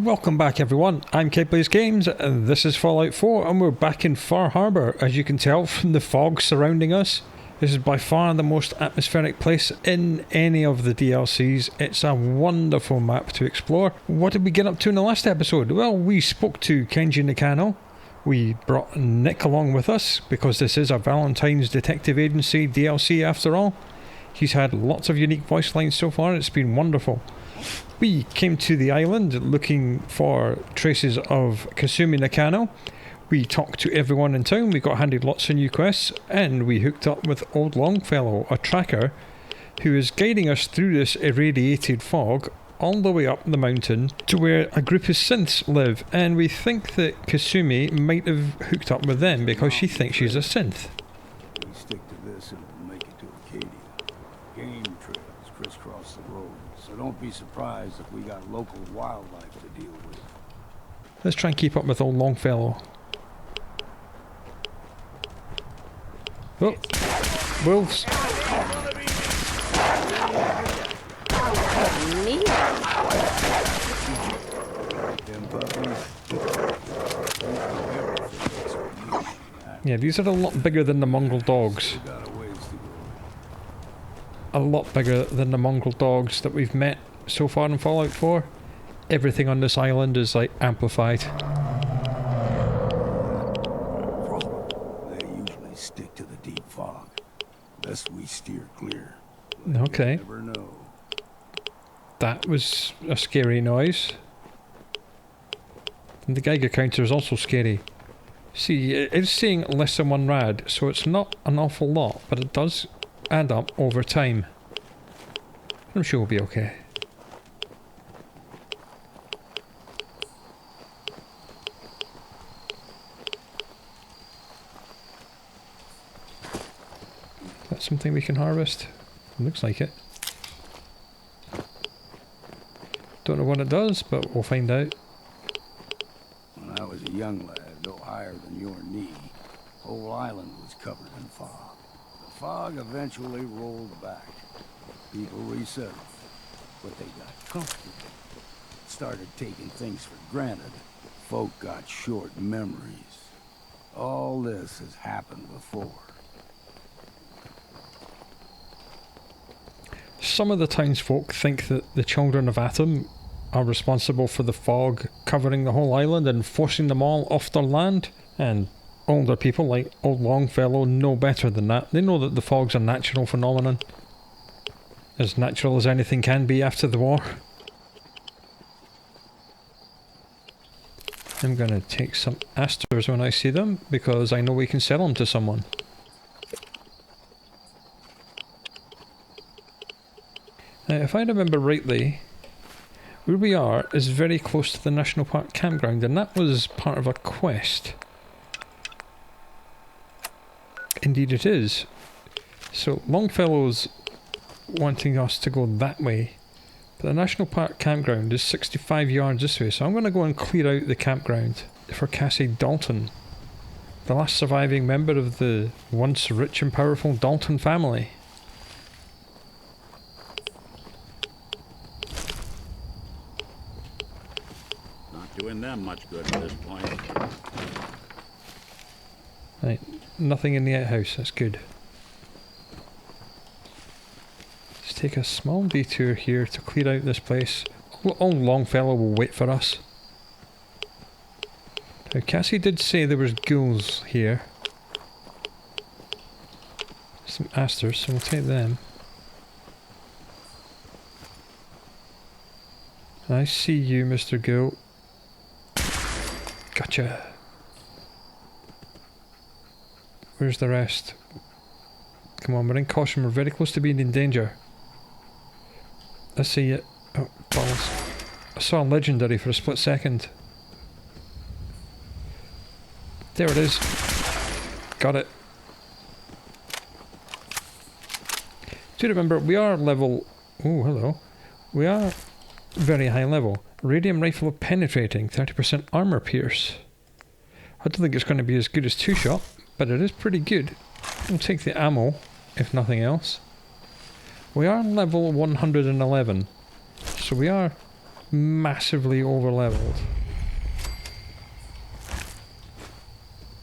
Welcome back everyone, I'm Kblaze Games, and this is Fallout 4 and we're back in Far Harbour, as you can tell from the fog surrounding us. This is by far the most atmospheric place in any of the DLCs. It's a wonderful map to explore. What did we get up to in the last episode? Well, we spoke to Kasumi Nakano. We brought Nick along with us, because this is a Valentine's Detective Agency DLC after all. He's had lots of unique voice lines so far, it's been wonderful. We came to the island looking for traces of Kasumi Nakano. We talked to everyone in town, we got handed lots of new quests, and we hooked up with Old Longfellow, a tracker, who is guiding us through this irradiated fog all the way up the mountain to where a group of synths live, and we think that Kasumi might have hooked up with them because she thinks she's a synth. We stick to this and we'll make it to Acadia. Game trails crisscross the road, so don't be surprised if we got local wildlife to deal with. Let's try and keep up with Old Longfellow. Oh, wolves. Yeah, these are a lot bigger than the mongrel dogs. A lot bigger than the mongrel dogs that we've met so far in Fallout 4. Everything on this island is like amplified. They usually stick to the deep fog, lest we steer clear. Okay. You never know. That was a scary noise. And the Geiger counter is also scary. See, it is saying less than 1 rad, so it's not an awful lot, but it does add up over time. I'm sure we'll be okay. That's something we can harvest. Looks like it. Don't know what it does, but we'll find out. When I was a young lad, no higher than your knee, whole island was covered in fog. The fog eventually rolled back. People resettled, but they got comfortable. Started taking things for granted. Folk got short memories. All this has happened before. Some of the townsfolk think that the children of Atom are responsible for the fog covering the whole island and forcing them all off their land, and older people like Old Longfellow know better than that. They know that the fog's a natural phenomenon, as natural as anything can be after the war. I'm gonna take some asters when I see them, because I know we can sell them to someone. Now, if I remember rightly, where we are is very close to the National Park campground, and that was part of a quest. Indeed it is. So Longfellow's wanting us to go that way, but the National Park campground is 65 yards this way, so I'm going to go and clear out the campground for Cassie Dalton, the last surviving member of the once rich and powerful Dalton family. Doing them much good at this point. Right, nothing in the outhouse, that's good. Let's take a small detour here to clear out this place. Old Longfellow will wait for us. Now, Cassie did say there was ghouls here. Some asters, so we'll take them. I see you, Mr. Ghoul. Gotcha. Where's the rest? Come on, we're in caution. We're very close to being in danger. I see it. Oh, balls. I saw a legendary for a split second. There it is. Got it. Do remember, we are level... Oh, hello. We are very high level. Radium rifle of penetrating, 30% armor pierce. I don't think it's going to be as good as 2-shot, but it is pretty good. We'll take the ammo, if nothing else. We are level 111, so we are massively over-leveled.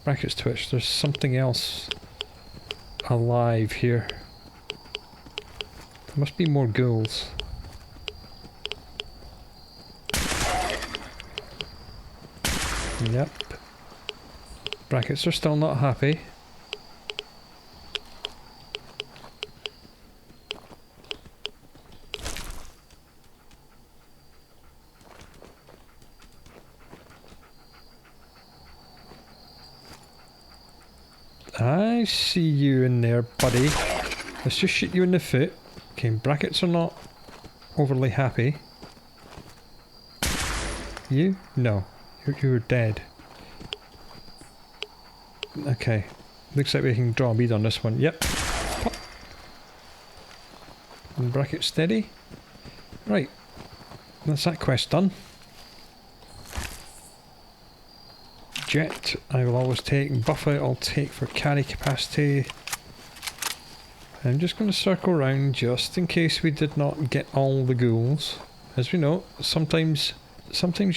Brackets twitch. There's something else alive here. There must be more ghouls. Yep. Brackets are still not happy. I see you in there, buddy. Let's just shoot you in the foot. Okay, brackets are not overly happy. You? No. You're dead. Okay. Looks like we can draw a bead on this one. Yep. Pop. And bracket steady. Right. That's that quest done. Jet, I will always take. Buffer, I'll take for carry capacity. I'm just going to circle around just in case we did not get all the ghouls. As we know, sometimes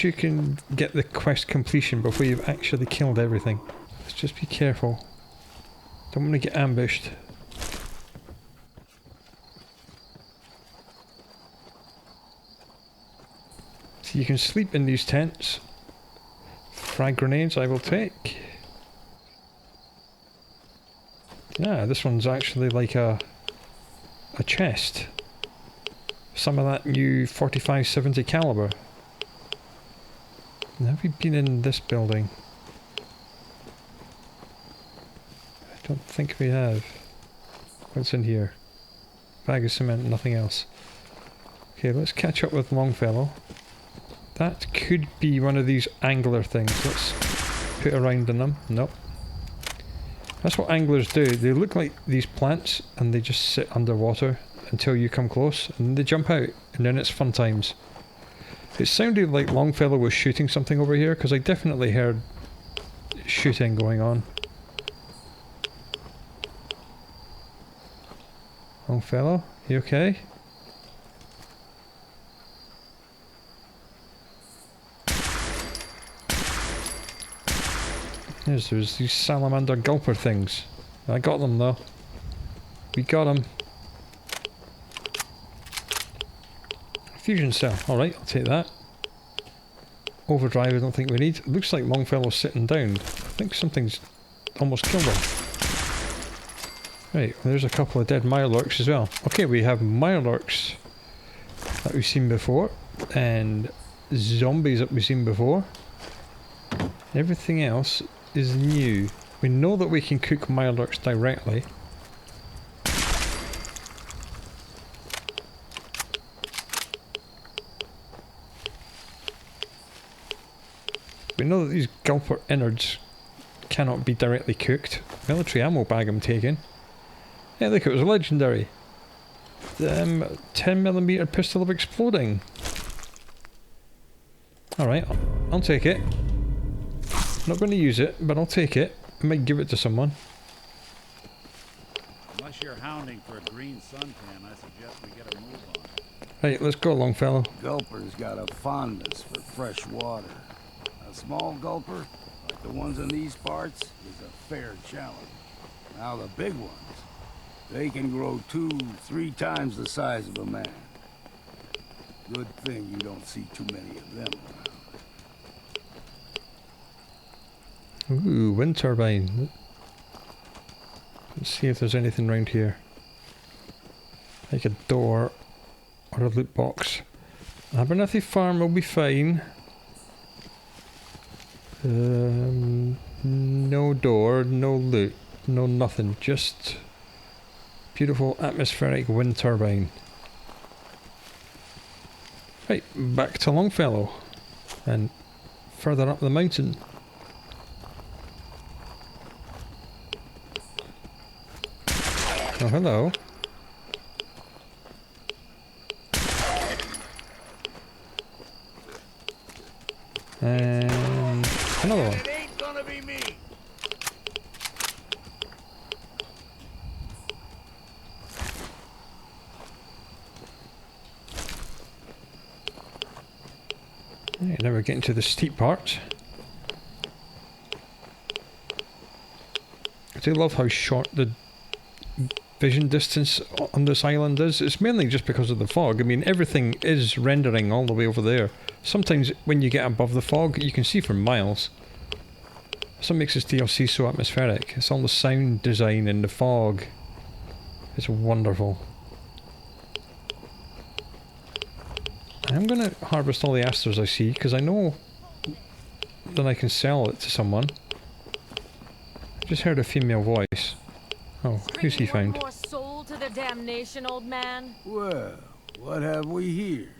you can get the quest completion before you've actually killed everything. Let's just be careful. Don't want to get ambushed. So you can sleep in these tents. Frag grenades I will take. Yeah, this one's actually like a chest. Some of that new 45-70 caliber. Have we been in this building? I don't think we have. What's in here? Bag of cement, nothing else. Okay, let's catch up with Longfellow. That could be one of these angler things. Let's put around in them. Nope. That's what anglers do. They look like these plants and they just sit underwater until you come close and then they jump out and then it's fun times. It sounded like Longfellow was shooting something over here because I definitely heard shooting going on. Longfellow, you okay? Yes, there's these salamander gulper things. I got them though. We got them. Fusion cell. Alright, I'll take that. Overdrive I don't think we need. It looks like Longfellow's sitting down. I think something's almost killed him. Right, well, there's a couple of dead mirelurks as well. Okay, we have mirelurks that we've seen before. And zombies that we've seen before. Everything else is new. We know that we can cook mirelurks directly. We know that these gulper innards cannot be directly cooked. Military ammo bag I'm taking. Yeah, look, it was legendary. 10mm pistol of exploding. Alright, I'll take it. Not going to use it, but I'll take it. I might give it to someone. Unless you're hounding for a green suntan, I suggest we get a move on. Right, let's go, Longfellow. Gulper's got a fondness for fresh water. A small gulper, like the ones in these parts, is a fair challenge. Now the big ones, they can grow 2-3 times the size of a man. Good thing you don't see too many of them around. Ooh, wind turbine. Let's see if there's anything around here. Like a door or a loot box. Abernathy Farm will be fine. No door, no loot, no nothing. Just beautiful atmospheric wind turbine. Right, back to Longfellow. And further up the mountain. Oh, hello. And another one. It ain't gonna be me. Right, now we're getting to the steep part. I do love how short the vision distance on this island is. It's mainly just because of the fog. I mean, everything is rendering all the way over there. Sometimes when you get above the fog, you can see for miles. That's what makes this DLC so atmospheric. It's all the sound design in the fog. It's wonderful. I'm going to harvest all the asters I see, because I know that I can sell it to someone. I just heard a female voice. Oh, who's he found? More soul to their damnation, old man. Well, what have we here?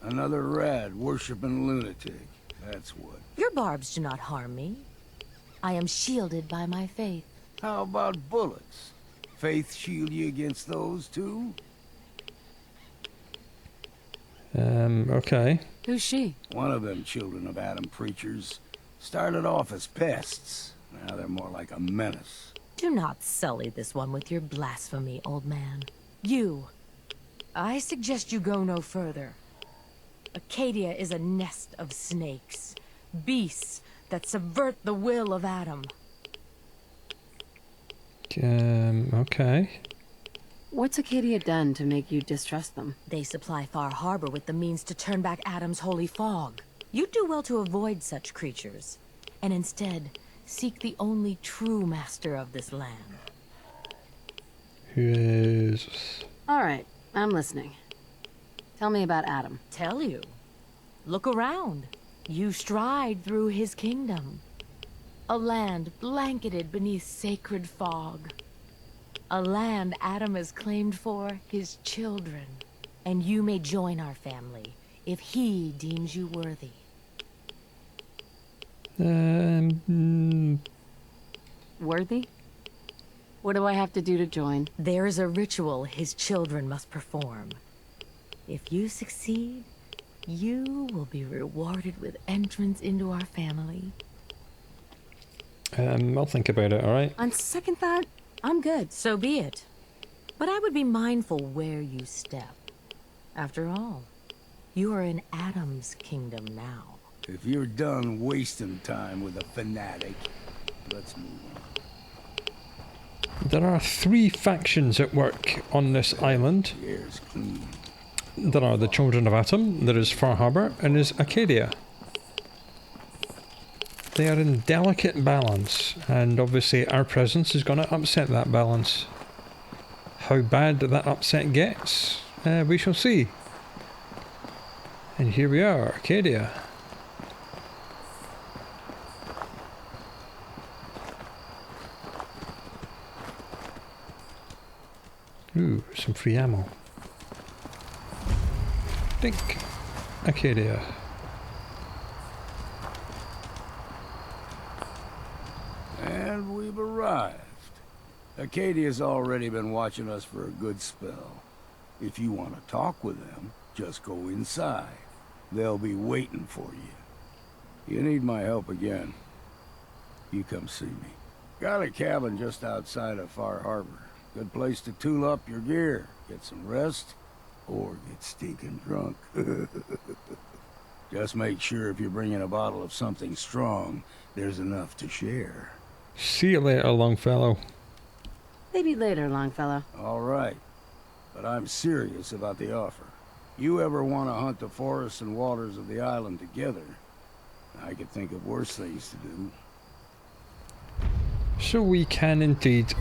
Another rad worshipping lunatic. That's what. Your barbs do not harm me. I am shielded by my faith. How about bullets? Faith shield you against those too? Okay. Who's she? One of them children of Adam preachers started off as pests. Now they're more like a menace. Do not sully this one with your blasphemy, old man. You. I suggest you go no further. Acadia is a nest of snakes. Beasts that subvert the will of Adam. Okay. What's Acadia done to make you distrust them? They supply Far Harbor with the means to turn back Adam's holy fog. You'd do well to avoid such creatures, and instead seek the only true master of this land. Who is... Alright, I'm listening. Tell me about Adam. Tell you. Look around. You stride through his kingdom. A land blanketed beneath sacred fog. A land Adam has claimed for his children. And you may join our family if he deems you worthy. Worthy? What do I have to do to join? There is a ritual his children must perform. If you succeed, you will be rewarded with entrance into our family. I'll think about it, alright? On second thought, I'm good. So be it. But I would be mindful where you step. After all, you are in Adam's kingdom now. If you're done wasting time with a fanatic, let's move on. There are 3 factions at work on this island. The air's clean. There are the Children of Atom, there is Far Harbor, and there's Acadia. They are in delicate balance, and obviously our presence is going to upset that balance. How bad that upset gets, we shall see. And here we are, Acadia. Ooh, some free ammo. Think Acadia. And we've arrived. Acadia's already been watching us for a good spell. If you want to talk with them, just go inside. They'll be waiting for you. You need my help again, you come see me. Got a cabin just outside of Far Harbor. Good place to tool up your gear, get some rest, or get stinking drunk. Just make sure if you're bringing a bottle of something strong, there's enough to share. See you later, Longfellow. Maybe later, Longfellow. All right, but I'm serious about the offer. You ever want to hunt the forests and waters of the island together, I could think of worse things to do. So we can indeed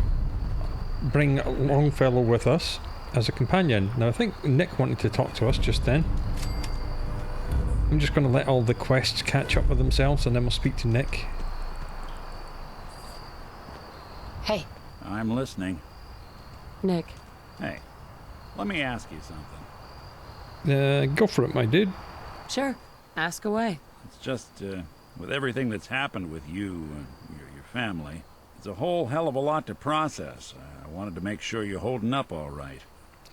bring Longfellow with us as a companion. Now I think Nick wanted to talk to us just then. I'm just going to let all the quests catch up with themselves and then we'll speak to Nick. Hey. I'm listening. Nick. Hey, let me ask you something. Go for it, my dude. Sure. Ask away. It's just, with everything that's happened with you and your family, it's a whole hell of a lot to process. I wanted to make sure you're holding up all right.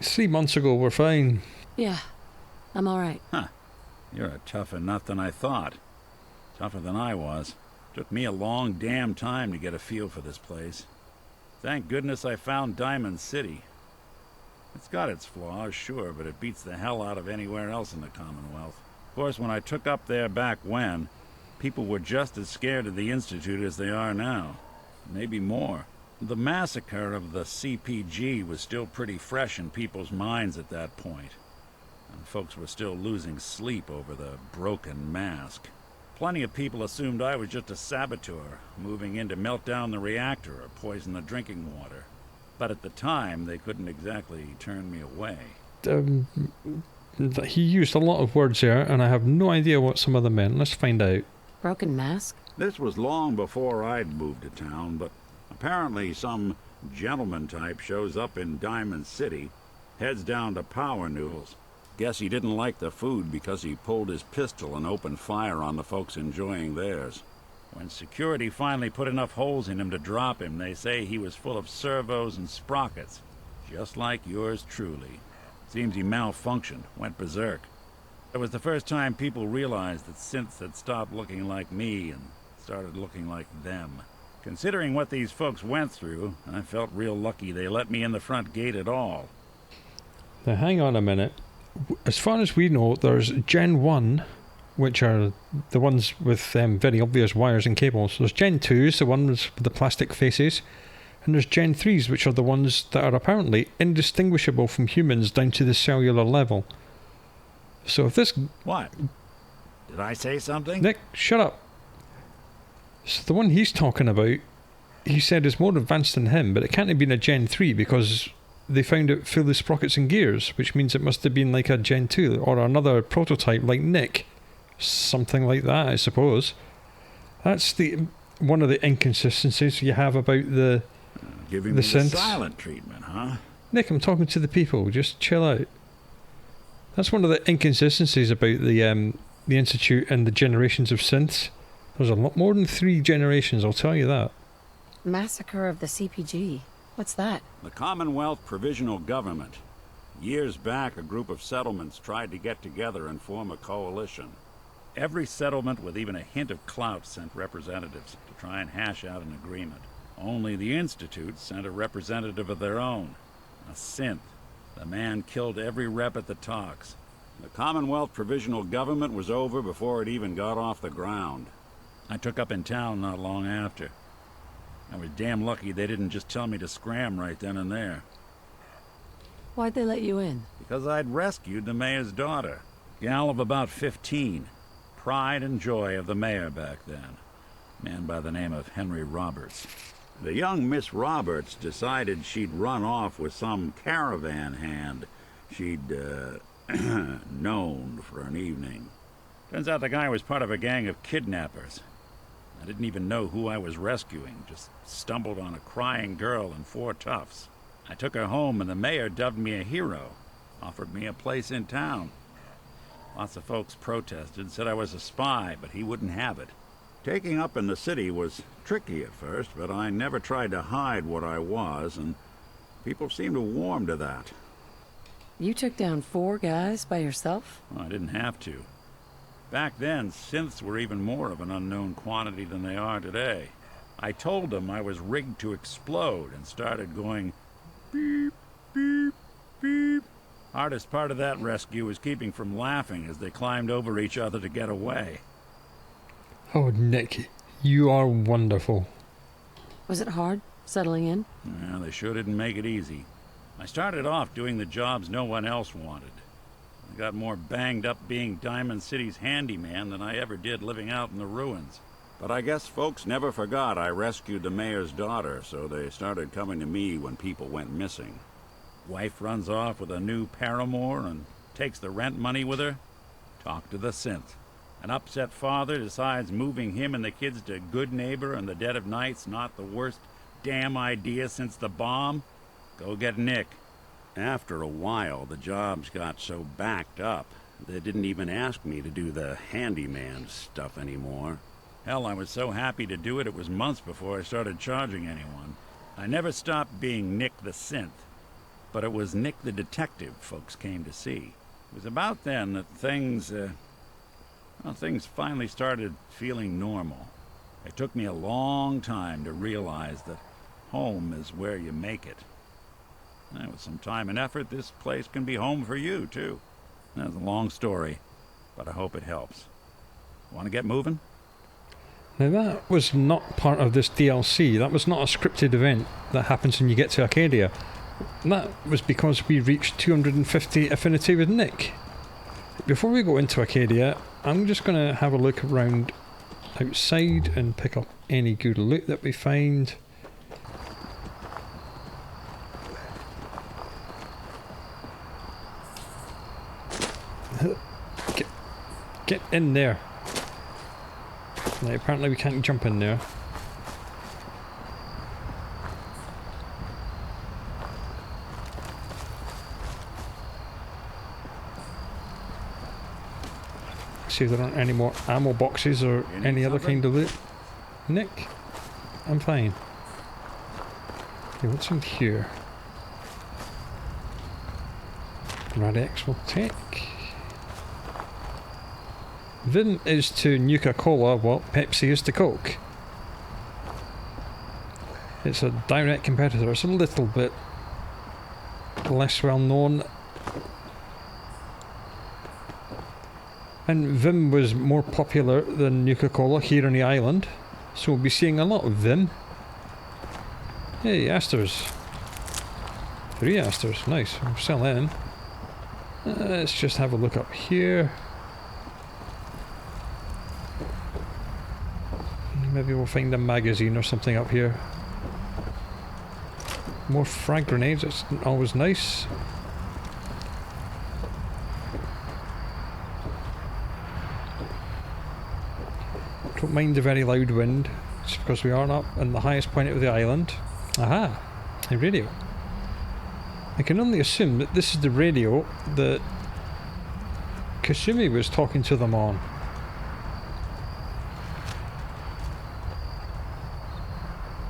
3 months ago, we're fine. Yeah. I'm alright. Huh. You're a tougher nut than I thought. Tougher than I was. Took me a long damn time to get a feel for this place. Thank goodness I found Diamond City. It's got its flaws, sure, but it beats the hell out of anywhere else in the Commonwealth. Of course, when I took up there back when, people were just as scared of the Institute as they are now. Maybe more. The massacre of the CPG was still pretty fresh in people's minds at that point, and folks were still losing sleep over the broken mask. Plenty of people assumed I was just a saboteur, moving in to melt down the reactor or poison the drinking water. But at the time, they couldn't exactly turn me away. He used a lot of words there, and I have no idea what some of them meant. Let's find out. Broken mask? This was long before I'd moved to town, but apparently some gentleman type shows up in Diamond City, heads down to Power Noodles. Guess he didn't like the food because he pulled his pistol and opened fire on the folks enjoying theirs. When security finally put enough holes in him to drop him, they say he was full of servos and sprockets, just like yours truly. Seems he malfunctioned, went berserk. It was the first time people realized that synths had stopped looking like me and started looking like them. Considering what these folks went through, I felt real lucky they let me in the front gate at all. Now hang on a minute. As far as we know, there's Gen 1, which are the ones with very obvious wires and cables. There's Gen 2s, the ones with the plastic faces. And there's Gen 3s, which are the ones that are apparently indistinguishable from humans down to the cellular level. So if this... What? Did I say something? Nick, shut up. So the one he's talking about, he said is more advanced than him, but it can't have been a Gen 3 because they found it full of sprockets and gears, which means it must have been like a Gen 2 or another prototype like Nick. Something like that, I suppose. That's one of the inconsistencies you have about the Giving me the synths. silent treatment, huh? Nick, I'm talking to the people. Just chill out. That's one of the inconsistencies about the Institute and the generations of synths. There's a lot more than 3 generations, I'll tell you that. Massacre of the CPG. What's that? The Commonwealth Provisional Government. Years back, a group of settlements tried to get together and form a coalition. Every settlement with even a hint of clout sent representatives to try and hash out an agreement. Only the Institute sent a representative of their own, a synth. The man killed every rep at the talks. The Commonwealth Provisional Government was over before it even got off the ground. I took up in town not long after. I was damn lucky they didn't just tell me to scram right then and there. Why'd they let you in? Because I'd rescued the mayor's daughter. Gal of about 15. Pride and joy of the mayor back then. Man by the name of Henry Roberts. The young Miss Roberts decided she'd run off with some caravan hand she'd, known for an evening. Turns out the guy was part of a gang of kidnappers. I didn't even know who I was rescuing, just stumbled on a crying girl and 4 toughs. I took her home and the mayor dubbed me a hero, offered me a place in town. Lots of folks protested, said I was a spy, but he wouldn't have it. Taking up in the city was tricky at first, but I never tried to hide what I was, and people seemed to warm to that. You took down 4 guys by yourself? Well, I didn't have to. Back then, synths were even more of an unknown quantity than they are today. I told them I was rigged to explode and started going beep, beep, beep. Hardest part of that rescue was keeping from laughing as they climbed over each other to get away. Oh, Nick, you are wonderful. Was it hard, settling in? Well, they sure didn't make it easy. I started off doing the jobs no one else wanted. I got more banged up being Diamond City's handyman than I ever did living out in the ruins. But I guess folks never forgot I rescued the mayor's daughter, so they started coming to me when people went missing. Wife runs off with a new paramour and takes the rent money with her. Talk to the synth. An upset father decides moving him and the kids to Good Neighbor in the dead of night's not the worst damn idea since the bomb. Go get Nick. After a while, the jobs got so backed up, they didn't even ask me to do the handyman stuff anymore. Hell, I was so happy to do it, it was months before I started charging anyone. I never stopped being Nick the Synth, but it was Nick the Detective folks came to see. It was about then that things finally started feeling normal. It took me a long time to realize that home is where you make it. And with some time and effort, this place can be home for you, too. That's a long story. but I hope it helps. Want to get moving? Now that was not part of this DLC. That was not a scripted event that happens when you get to Acadia. That was because we reached 250 affinity with Nick. Before we go into Acadia, I'm just going to have a look around outside and pick up any good loot that we find. Get in there. Right, apparently we can't jump in there. See if there aren't any more ammo boxes or any other kind of loot. Nick? I'm fine. Okay, what's in here? Radex will take. Vim is to Nuka-Cola what Pepsi is to Coke. It's a direct competitor. It's a little bit less well known. And Vim was more popular than Nuka-Cola here on the island. So we'll be seeing a lot of Vim. Hey, Asters. 3 Asters. Nice. We'll sell them. Let's just have a look up here. Maybe we'll find a magazine or something up here. More frag grenades, that's always nice. Don't mind the very loud wind, just because we aren't up in the highest point of the island. Aha! A radio. I can only assume that this is the radio that Kasumi was talking to them on.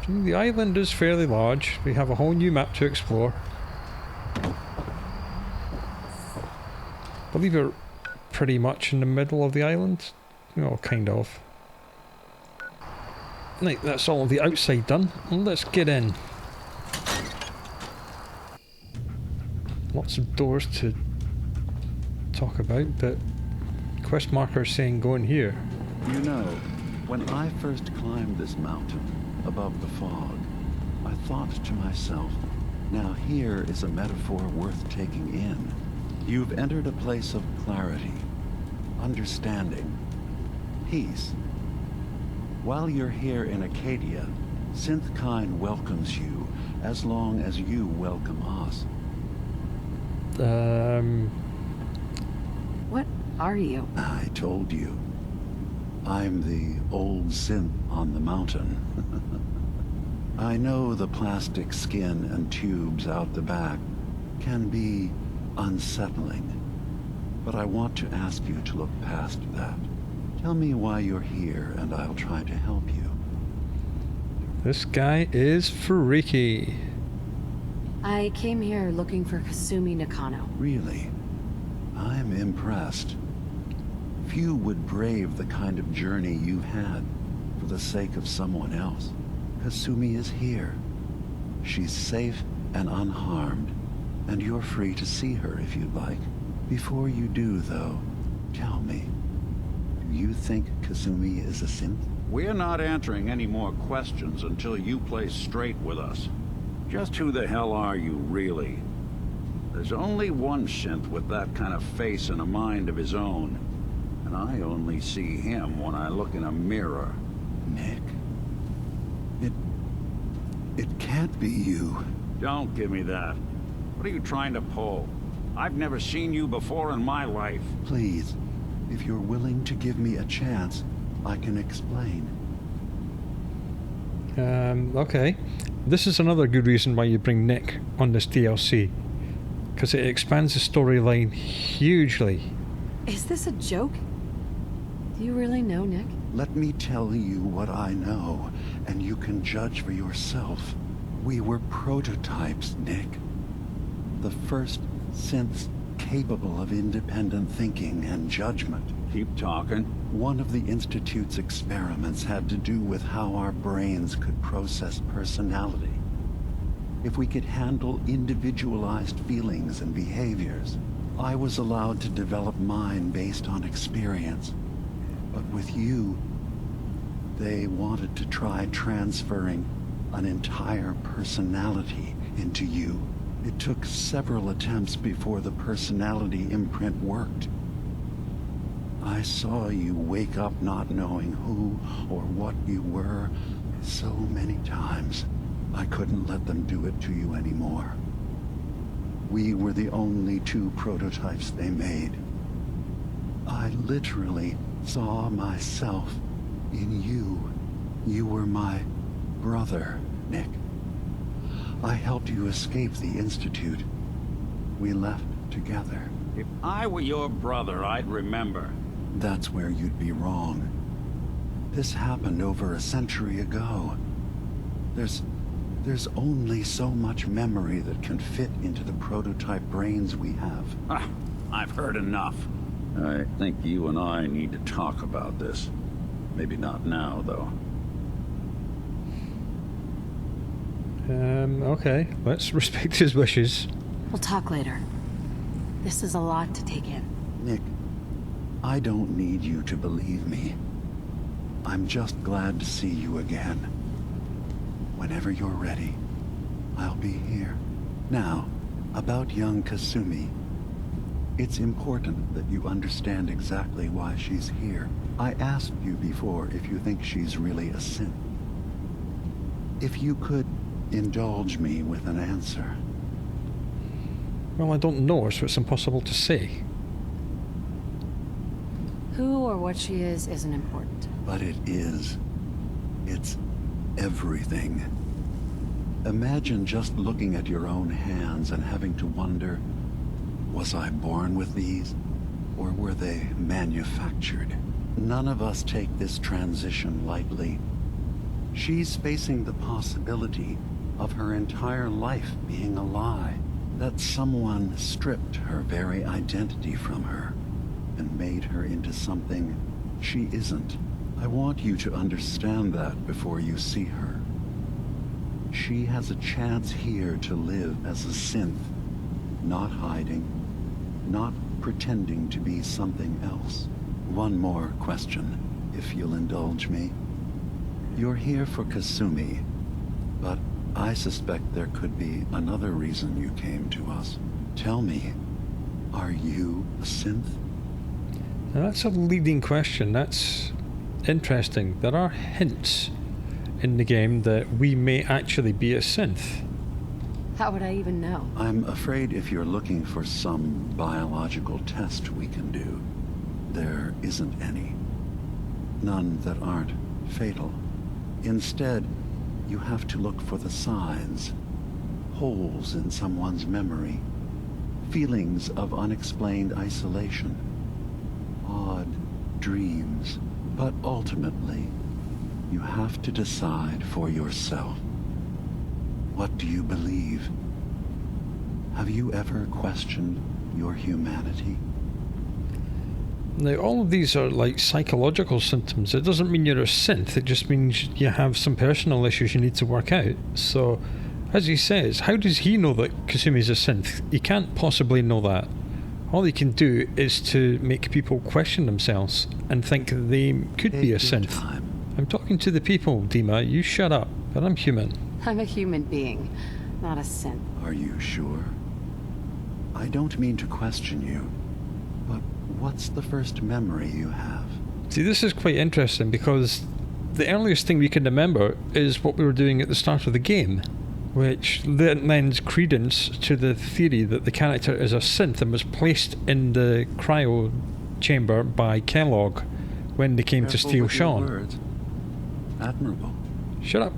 The island is fairly large. We have a whole new map to explore. I believe we're pretty much in the middle of the island. Oh, kind of. Right, that's all of the outside done. Let's get in. Lots of doors to talk about, but quest marker is saying go in here. You know, when I first climbed this mountain above the fog, I thought to myself, now here is a metaphor worth taking in. You've entered a place of clarity, understanding, peace. While you're here in Acadia, Synthkind welcomes you as long as you welcome us. What are you? I told you. I'm the old synth on the mountain. I know the plastic skin and tubes out the back can be unsettling, but I want to ask you to look past that. Tell me why you're here and I'll try to help you. This guy is freaky. I came here looking for Kasumi Nakano. Really? I'm impressed. Few would brave the kind of journey you've had for the sake of someone else. Kasumi is here. She's safe and unharmed, and you're free to see her if you'd like. Before you do, though, tell me, do you think Kasumi is a synth? We're not answering any more questions until you play straight with us. Just who the hell are you, really? There's only one synth with that kind of face and a mind of his own. And I only see him when I look in a mirror. Nick? It can't be you. Don't give me that. What are you trying to pull? I've never seen you before in my life. Please, if you're willing to give me a chance, I can explain. Okay. This is another good reason why you bring Nick on this DLC. Because it expands the storyline hugely. Is this a joke? Do you really know, Nick? Let me tell you what I know, and you can judge for yourself. We were prototypes, Nick. The first synths capable of independent thinking and judgment. Keep talking. One of the Institute's experiments had to do with how our brains could process personality. If we could handle individualized feelings and behaviors. I was allowed to develop mine based on experience. But with you, they wanted to try transferring an entire personality into you. It took several attempts before the personality imprint worked. I saw you wake up not knowing who or what you were so many times. I couldn't let them do it to you anymore. We were the only two prototypes they made. I literally saw myself in you. You were my brother, Nick. I helped you escape the Institute. We left together. If I were your brother, I'd remember. That's where you'd be wrong. This happened over a century ago. There's only so much memory that can fit into the prototype brains we have. Ah, I've heard enough. I think you and I need to talk about this. Maybe not now, though. Okay. Let's respect his wishes. We'll talk later. This is a lot to take in. Nick, I don't need you to believe me. I'm just glad to see you again. Whenever you're ready, I'll be here. Now, about young Kasumi. It's important that you understand exactly why she's here. I asked you before if you think she's really a synth. If you could indulge me with an answer. Well, I don't know her, so it's impossible to say. Who or what she is isn't important. But it is. It's everything. Imagine just looking at your own hands and having to wonder, was I born with these? Or were they manufactured? None of us take this transition lightly. She's facing the possibility of her entire life being a lie. That someone stripped her very identity from her and made her into something she isn't. I want you to understand that before you see her. She has a chance here to live as a synth, not hiding, not pretending to be something else. One more question, if you'll indulge me. You're here for Kasumi, but I suspect there could be another reason you came to us. Tell me, are you a synth? Now that's a leading question. That's interesting. There are hints in the game that we may actually be a synth. How would I even know? I'm afraid if you're looking for some biological test we can do, there isn't any. None that aren't fatal. Instead, you have to look for the signs, holes in someone's memory, feelings of unexplained isolation, odd dreams. But ultimately, you have to decide for yourself. What do you believe? Have you ever questioned your humanity? Now, all of these are like psychological symptoms. It doesn't mean you're a synth, it just means you have some personal issues you need to work out. So, as he says, how does he know that Kasumi's a synth? He can't possibly know that. All he can do is to make people question themselves and think they could be a synth. I'm talking to the people, DiMA. You shut up, but I'm human. I'm a human being, not a synth. Are you sure? I don't mean to question you, but what's the first memory you have? See, this is quite interesting because the earliest thing we can remember is what we were doing at the start of the game, which lends credence to the theory that the character is a synth and was placed in the cryo chamber by Kellogg when they came to steal Sean. Words. Admirable. Shut up.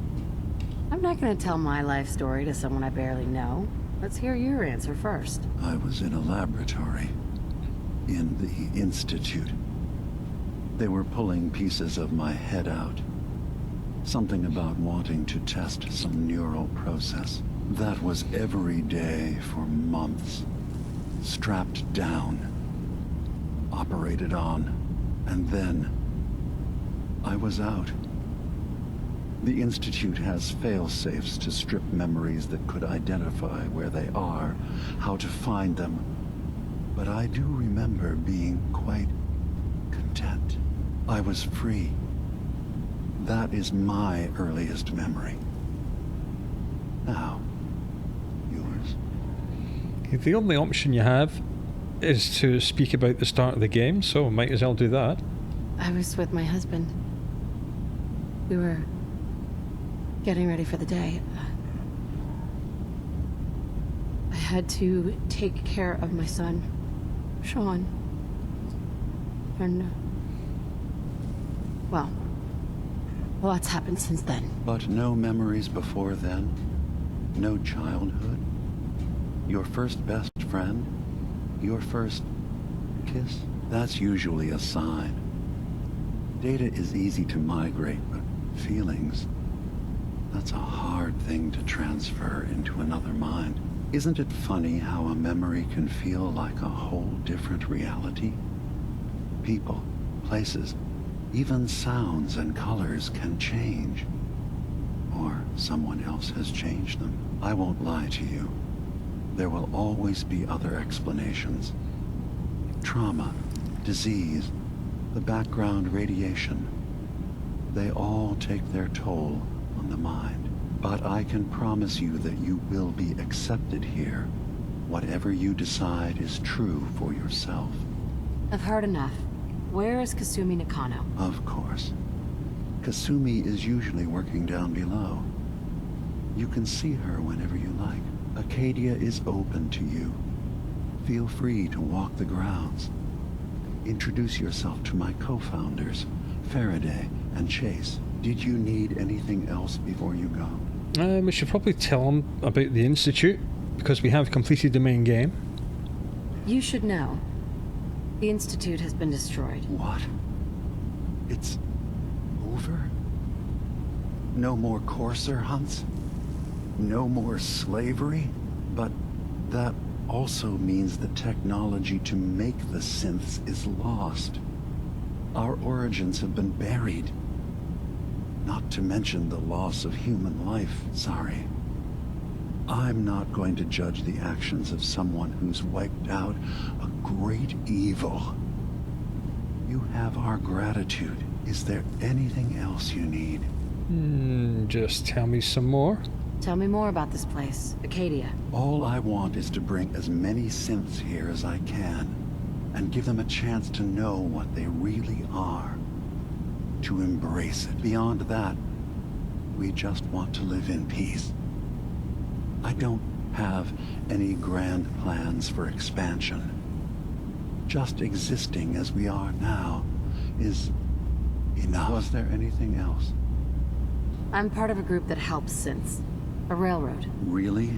I'm not going to tell my life story to someone I barely know. Let's hear your answer first. I was in a laboratory in the Institute. They were pulling pieces of my head out. Something about wanting to test some neural process. That was every day for months. Strapped down. Operated on. And then I was out. The Institute has fail-safes to strip memories that could identify where they are, how to find them. but I do remember being quite content. I was free. That is my earliest memory. Now, yours? The only option you have is to speak about the start of the game, so might as well do that. I was with my husband. We were getting ready for the day. I had to take care of my son, Sean. And, well, lots happened since then. But no memories before then? No childhood? Your first best friend? Your first kiss? That's usually a sign. Data is easy to migrate, but feelings, that's a hard thing to transfer into another mind. Isn't it funny how a memory can feel like a whole different reality? People, places, even sounds and colors can change. Or someone else has changed them. I won't lie to you. There will always be other explanations. Trauma, disease, the background radiation. They all take their toll on the mind. But I can promise you that you will be accepted here. Whatever you decide is true for yourself. I've heard enough. Where is Kasumi Nakano? Of course. Kasumi is usually working down below. You can see her whenever you like. Acadia is open to you. Feel free to walk the grounds. Introduce yourself to my co-founders, Faraday and Chase. Did you need anything else before you go? We should probably tell them about the Institute, because we have completed the main game. You should know. The Institute has been destroyed. What? It's over? No more courser hunts? No more slavery? But that also means the technology to make the synths is lost. Our origins have been buried. Not to mention the loss of human life, sorry. I'm not going to judge the actions of someone who's wiped out a great evil. You have our gratitude. Is there anything else you need? Just tell me some more. Tell me more about this place, Acadia. All I want is to bring as many synths here as I can, and give them a chance to know what they really are. To embrace it. Beyond that, we just want to live in peace. I don't have any grand plans for expansion. Just existing as we are now is enough. Was there anything else? I'm part of a group that helps synths. A railroad. Really?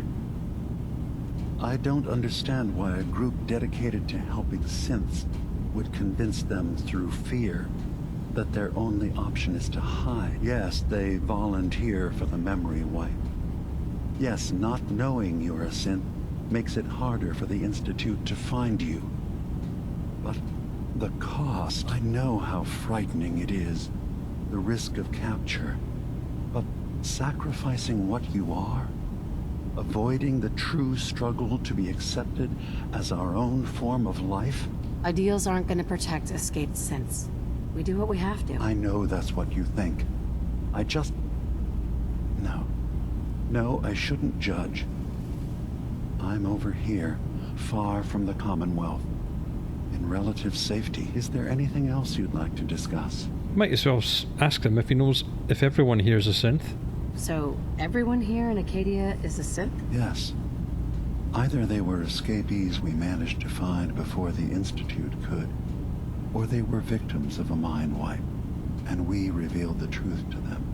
I don't understand why a group dedicated to helping synths would convince them through fear that their only option is to hide. Yes, they volunteer for the memory wipe. Yes, not knowing you're a synth makes it harder for the Institute to find you. But the cost, I know how frightening it is. The risk of capture. But sacrificing what you are, avoiding the true struggle to be accepted as our own form of life. Ideals aren't going to protect escaped synths. We do what we have to. I know that's what you think. I just... No, I shouldn't judge. I'm over here, far from the Commonwealth, in relative safety. Is there anything else you'd like to discuss? Might as well ask him if he knows if everyone here is a synth. So, everyone here in Acadia is a synth? Yes. Either they were escapees we managed to find before the Institute could, or they were victims of a mind wipe, and we revealed the truth to them.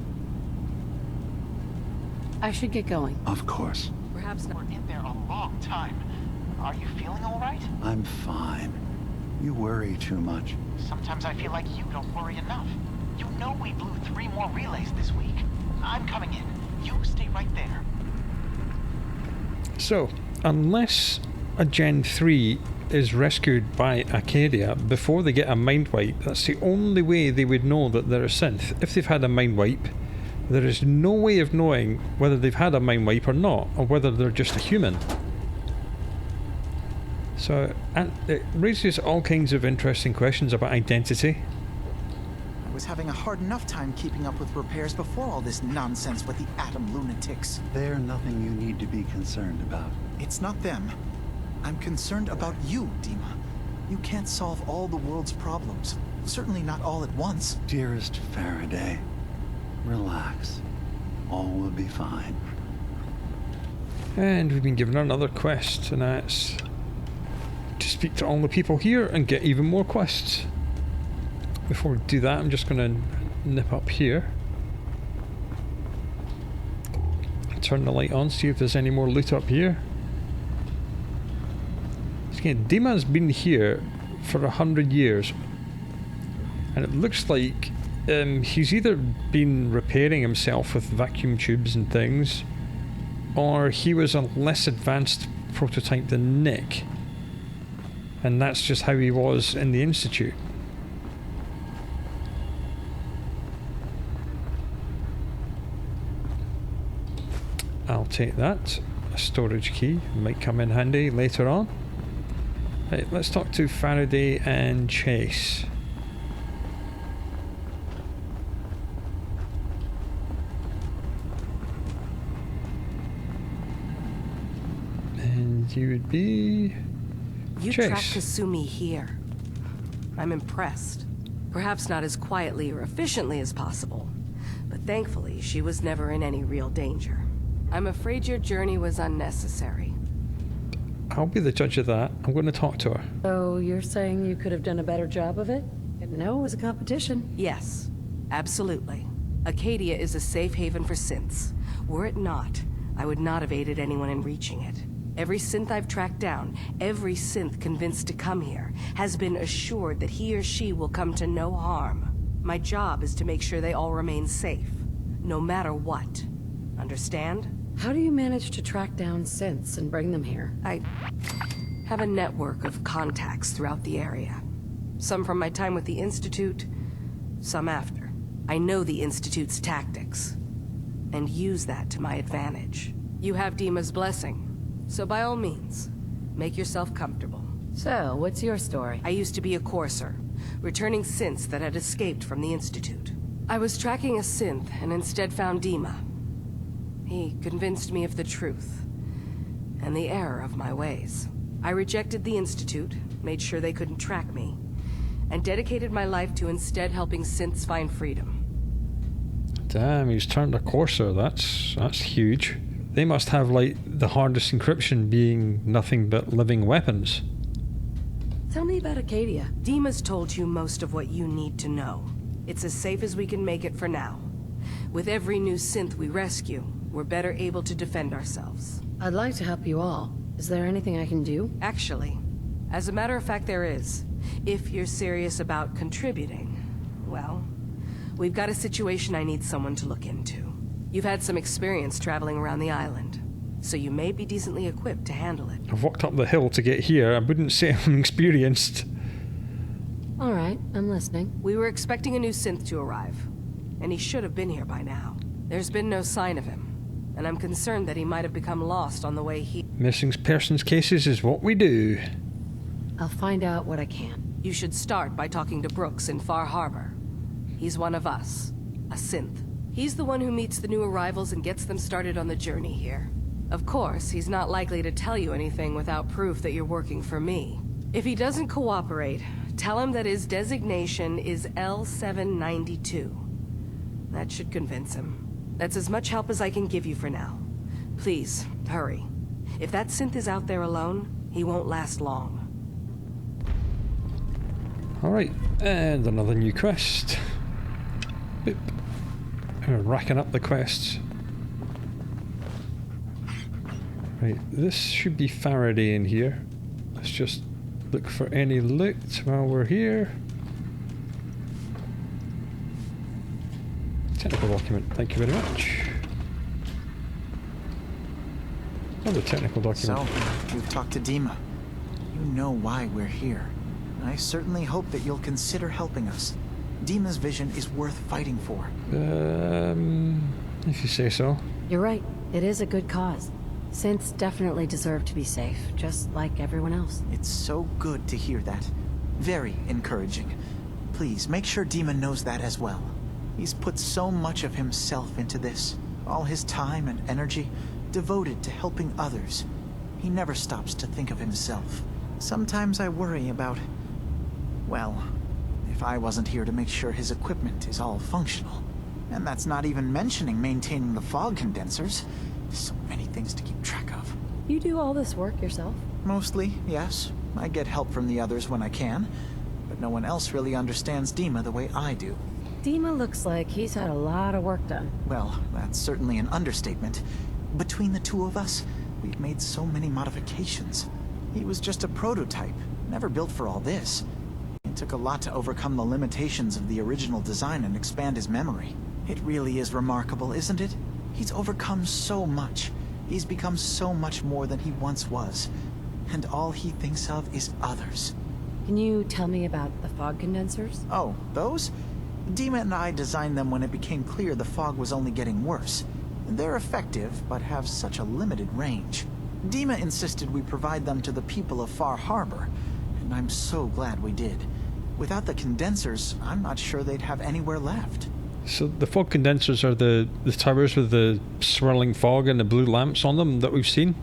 I should get going. Of course. Perhaps we're in there a long time. Are you feeling all right? I'm fine. You worry too much. Sometimes I feel like you don't worry enough. You know we blew 3 more relays this week. I'm coming in. You stay right there. So, unless a Gen 3 is rescued by Acadia before they get a mind wipe, that's the only way they would know that they're a synth. If they've had a mind wipe, there is no way of knowing whether they've had a mind wipe or not, or whether they're just a human. So, and it raises all kinds of interesting questions about identity. I was having a hard enough time keeping up with repairs before all this nonsense with the atom lunatics. They're nothing you need to be concerned about. It's not them. I'm concerned about you, DiMA. You can't solve all the world's problems. Certainly not all at once. Dearest Faraday, relax. All will be fine. And we've been given another quest, and that's to speak to all the people here and get even more quests. Before we do that, I'm just going to nip up here. Turn the light on, see if there's any more loot up here. Again, DiMA's been here for 100 years. And it looks like he's either been repairing himself with vacuum tubes and things, or he was a less advanced prototype than Nick. And that's just how he was in the Institute. I'll take that. A storage key might come in handy later on. Right, let's talk to Faraday and Chase. And you would be... You Chase. tracked Kasumi here. I'm impressed. Perhaps not as quietly or efficiently as possible, but thankfully she was never in any real danger. I'm afraid your journey was unnecessary. I'll be the judge of that. I'm going to talk to her. So you're saying you could have done a better job of it? Didn't know it was a competition. Yes, absolutely. Acadia is a safe haven for synths. Were it not, I would not have aided anyone in reaching it. Every synth I've tracked down, every synth convinced to come here, has been assured that he or she will come to no harm. My job is to make sure they all remain safe, no matter what. Understand? How do you manage to track down synths and bring them here? I have a network of contacts throughout the area. Some from my time with the Institute, some after. I know the Institute's tactics, and use that to my advantage. You have DiMA's blessing, so by all means, make yourself comfortable. So, what's your story? I used to be a courser, returning synths that had escaped from the Institute. I was tracking a synth and instead found DiMA. He convinced me of the truth, and the error of my ways. I rejected the Institute, made sure they couldn't track me, and dedicated my life to instead helping synths find freedom. Damn, he's turned a courser. That's huge. They must have, like, the hardest encryption being nothing but living weapons. Tell me about Acadia. DiMA's told you most of what you need to know. It's as safe as we can make it for now. With every new synth we rescue, we're better able to defend ourselves. I'd like to help you all. Is there anything I can do? Actually, as a matter of fact, there is. If you're serious about contributing, well, we've got a situation I need someone to look into. You've had some experience traveling around the island, so you may be decently equipped to handle it. I've walked up the hill to get here. I wouldn't say I'm experienced. All right, I'm listening. We were expecting a new synth to arrive, and he should have been here by now. There's been no sign of him, and I'm concerned that he might have become lost on the way here. Missing persons cases is what we do. I'll find out what I can. You should start by talking to Brooks in Far Harbor. He's one of us, a synth. He's the one who meets the new arrivals and gets them started on the journey here. Of course, he's not likely to tell you anything without proof that you're working for me. If he doesn't cooperate, tell him that his designation is L792. That should convince him. That's as much help as I can give you for now. Please, hurry. If that synth is out there alone, he won't last long. Alright, and another new quest. Boop. We're racking up the quests. Right, this should be Faraday in here. Let's just look for any loot while we're here. Technical document, thank you very much. Another technical document. So, you've talked to DiMA. You know why we're here. I certainly hope that you'll consider helping us. DiMA's vision is worth fighting for. If you say so. You're right. It is a good cause. Synths definitely deserve to be safe, just like everyone else. It's so good to hear that. Very encouraging. Please, make sure DiMA knows that as well. He's put so much of himself into this. All his time and energy devoted to helping others. He never stops to think of himself. Sometimes I worry about... well, if I wasn't here to make sure his equipment is all functional. And that's not even mentioning maintaining the fog condensers. So many things to keep track of. You do all this work yourself? Mostly, yes. I get help from the others when I can. But no one else really understands DiMA the way I do. DiMA looks like he's had a lot of work done. Well, that's certainly an understatement. Between the two of us, we've made so many modifications. He was just a prototype, never built for all this. It took a lot to overcome the limitations of the original design and expand his memory. It really is remarkable, isn't it? He's overcome so much. He's become so much more than he once was. And all he thinks of is others. Can you tell me about the fog condensers? Oh, those? DiMA and I designed them when it became clear the fog was only getting worse. They're effective, but have such a limited range. DiMA insisted we provide them to the people of Far Harbor, and I'm so glad we did. Without the condensers, I'm not sure they'd have anywhere left. So the fog condensers are the towers with the swirling fog and the blue lamps on them that we've seen?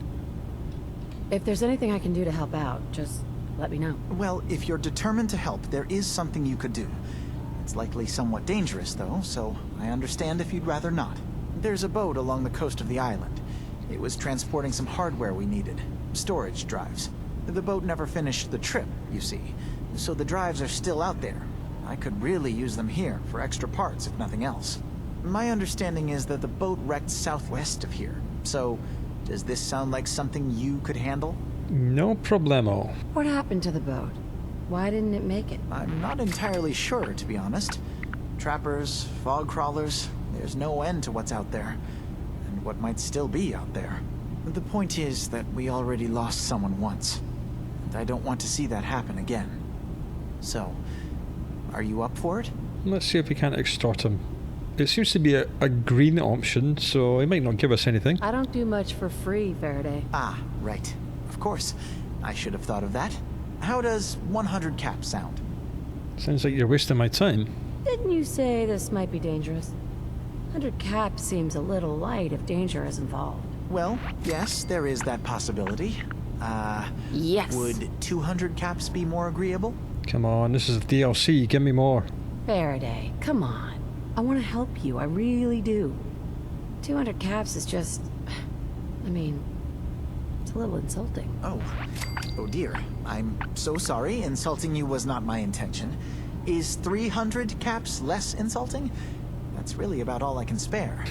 If there's anything I can do to help out, just let me know. Well, if you're determined to help, there is something you could do. It's likely somewhat dangerous, though, so I understand if you'd rather not. There's a boat along the coast of the island. It was transporting some hardware we needed. Storage drives. The boat never finished the trip, you see. So the drives are still out there. I could really use them here for extra parts, if nothing else. My understanding is that the boat wrecked southwest of here. So, does this sound like something you could handle? No problemo. What happened to the boat? Why didn't it make it? I'm not entirely sure, to be honest. Trappers, fog crawlers, there's no end to what's out there. And what might still be out there. The point is that we already lost someone once. And I don't want to see that happen again. So, are you up for it? Let's see if we can't extort him. It seems to be a green option, so he might not give us anything. I don't do much for free, Faraday. Ah, right. Of course. I should have thought of that. How does 100 caps sound? Sounds like you're wasting my time. Didn't you say this might be dangerous? 100 caps seems a little light if danger is involved. Well, yes, there is that possibility. Yes. Would 200 caps be more agreeable? Come on, this is DLC, give me more. Faraday, come on. I want to help you, I really do. 200 caps is just... I mean, it's a little insulting. Oh dear. I'm so sorry. Insulting you was not my intention. Is 300 caps less insulting? That's really about all I can spare.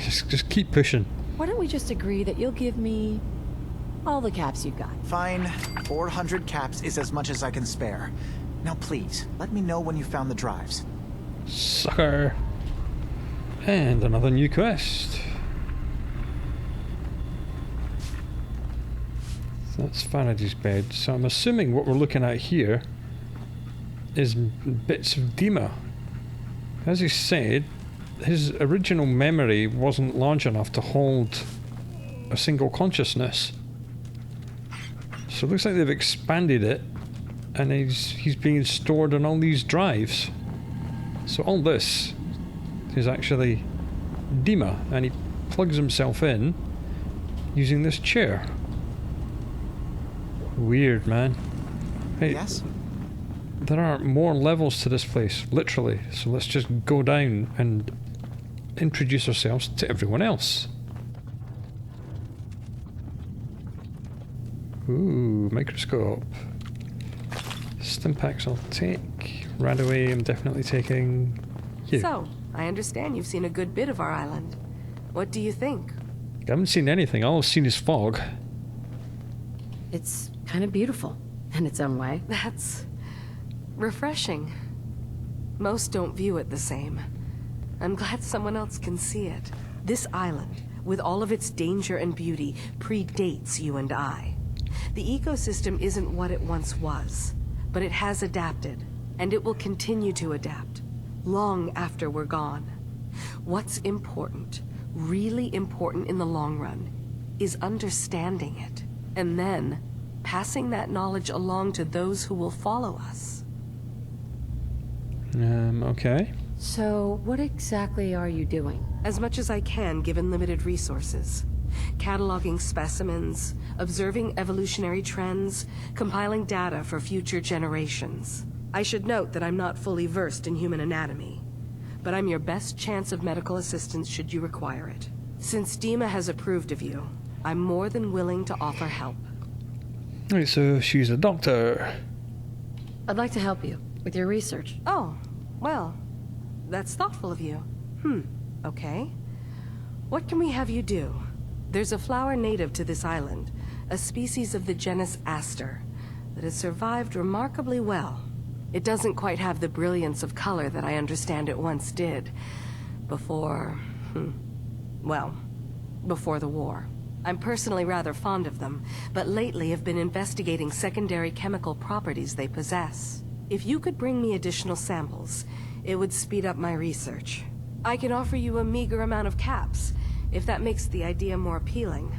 just keep pushing. Why don't we just agree that you'll give me all the caps you've got? Fine. 400 caps is as much as I can spare. Now please, let me know when you found the drives. Sucker. And another new quest. That's Faraday's bed. So I'm assuming what we're looking at here is bits of DiMA. As he said, his original memory wasn't large enough to hold a single consciousness. So it looks like they've expanded it, and he's being stored on all these drives. So all this is actually DiMA, and he plugs himself in using this chair. Weird, man. Hey, yes? There are more levels to this place, literally. So let's just go down and introduce ourselves to everyone else. Ooh, microscope. Stimpaks I'll take. Radaway I'm definitely taking. You. So, I understand you've seen a good bit of our island. What do you think? I haven't seen anything. All I've seen is fog. It's kind of beautiful in its own way. That's refreshing. Most don't view it the same. I'm glad someone else can see it. This island, with all of its danger and beauty, predates you and I. The ecosystem isn't what it once was, but it has adapted, and it will continue to adapt, long after we're gone. What's important, really important in the long run, is understanding it, and then passing that knowledge along to those who will follow us. Okay. So, what exactly are you doing? As much as I can, given limited resources. Cataloging specimens, observing evolutionary trends, compiling data for future generations. I should note that I'm not fully versed in human anatomy, but I'm your best chance of medical assistance should you require it. Since DiMA has approved of you, I'm more than willing to offer help. Right, so she's a doctor. I'd like to help you with your research. Oh, well, that's thoughtful of you. Okay. What can we have you do? There's a flower native to this island, a species of the genus Aster, that has survived remarkably well. It doesn't quite have the brilliance of color that I understand it once did. Before the war. I'm personally rather fond of them, but lately have been investigating secondary chemical properties they possess. If you could bring me additional samples, it would speed up my research. I can offer you a meager amount of caps, if that makes the idea more appealing.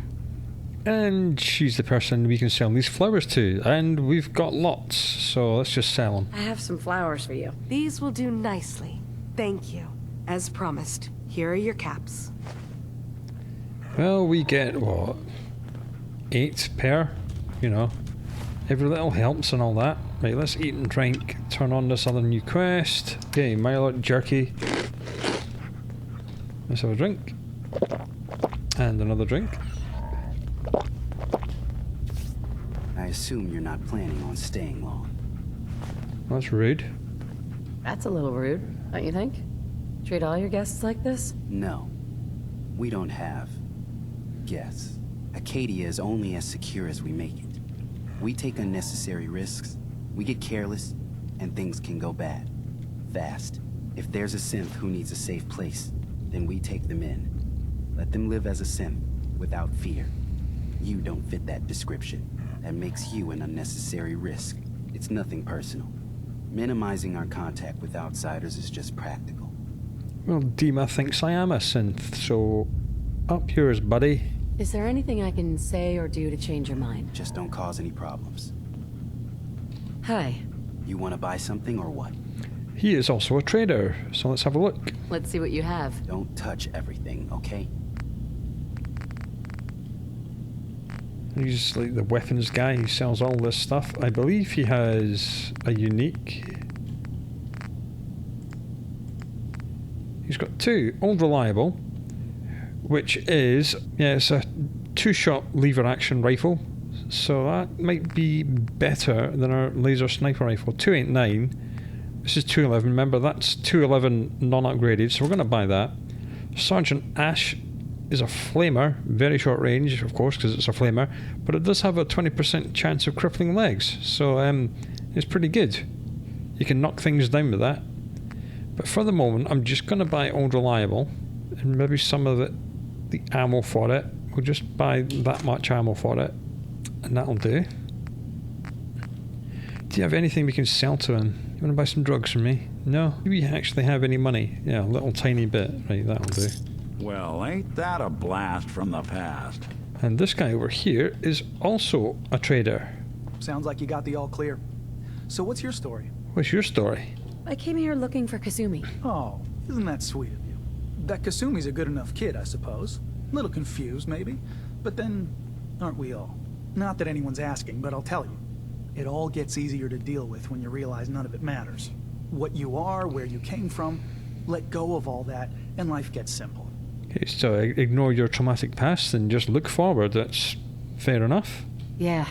And she's the person we can sell these flowers to, and we've got lots, so let's just sell them. I have some flowers for you. These will do nicely. Thank you. As promised, here are your caps. Well, we get, what, 8 per? You know, every little helps and all that. Right, let's eat and drink. Turn on this other new quest. Okay, Milo jerky. Let's have a drink. And another drink. I assume you're not planning on staying long. That's rude. That's a little rude, don't you think? Treat all your guests like this? No. We don't have guests. Acadia is only as secure as we make it. We take unnecessary risks, we get careless, and things can go bad. Fast. If there's a synth who needs a safe place, then we take them in. Let them live as a synth, without fear. You don't fit that description. That makes you an unnecessary risk. It's nothing personal. Minimizing our contact with outsiders is just practical. Well, DiMA thinks I am a synth, so up yours, buddy. Is there anything I can say or do to change your mind? Just don't cause any problems. Hi. You want to buy something or what? He is also a trader, so let's have a look. Let's see what you have. Don't touch everything, okay? He's like the weapons guy, he sells all this stuff. I believe he has a unique. He's got 2, Old Reliable, which is, yeah, it's a 2-shot lever action rifle. So that might be better than our laser sniper rifle. 289. This is 211. Remember, that's 211 non-upgraded, so we're going to buy that. Sergeant Ash is a flamer, very short range, of course, because it's a flamer, but it does have a 20% chance of crippling legs, so it's pretty good. You can knock things down with that. But for the moment, I'm just going to buy Old Reliable, and maybe some of the ammo for it. We'll just buy that much ammo for it, and that'll do. Do you have anything we can sell to him? You want to buy some drugs from me? No? Do we actually have any money? Yeah, a little tiny bit. Right, that'll do. Well, ain't that a blast from the past? And this guy over here is also a trader. Sounds like you got the all clear. So what's your story? What's your story? I came here looking for Kasumi. Oh, isn't that sweet of you? That Kasumi's a good enough kid, I suppose. A little confused, maybe. But then, aren't we all? Not that anyone's asking, but I'll tell you. It all gets easier to deal with when you realize none of it matters. What you are, where you came from, let go of all that, and life gets simple. Okay, so ignore your traumatic past and just look forward. That's fair enough. Yeah,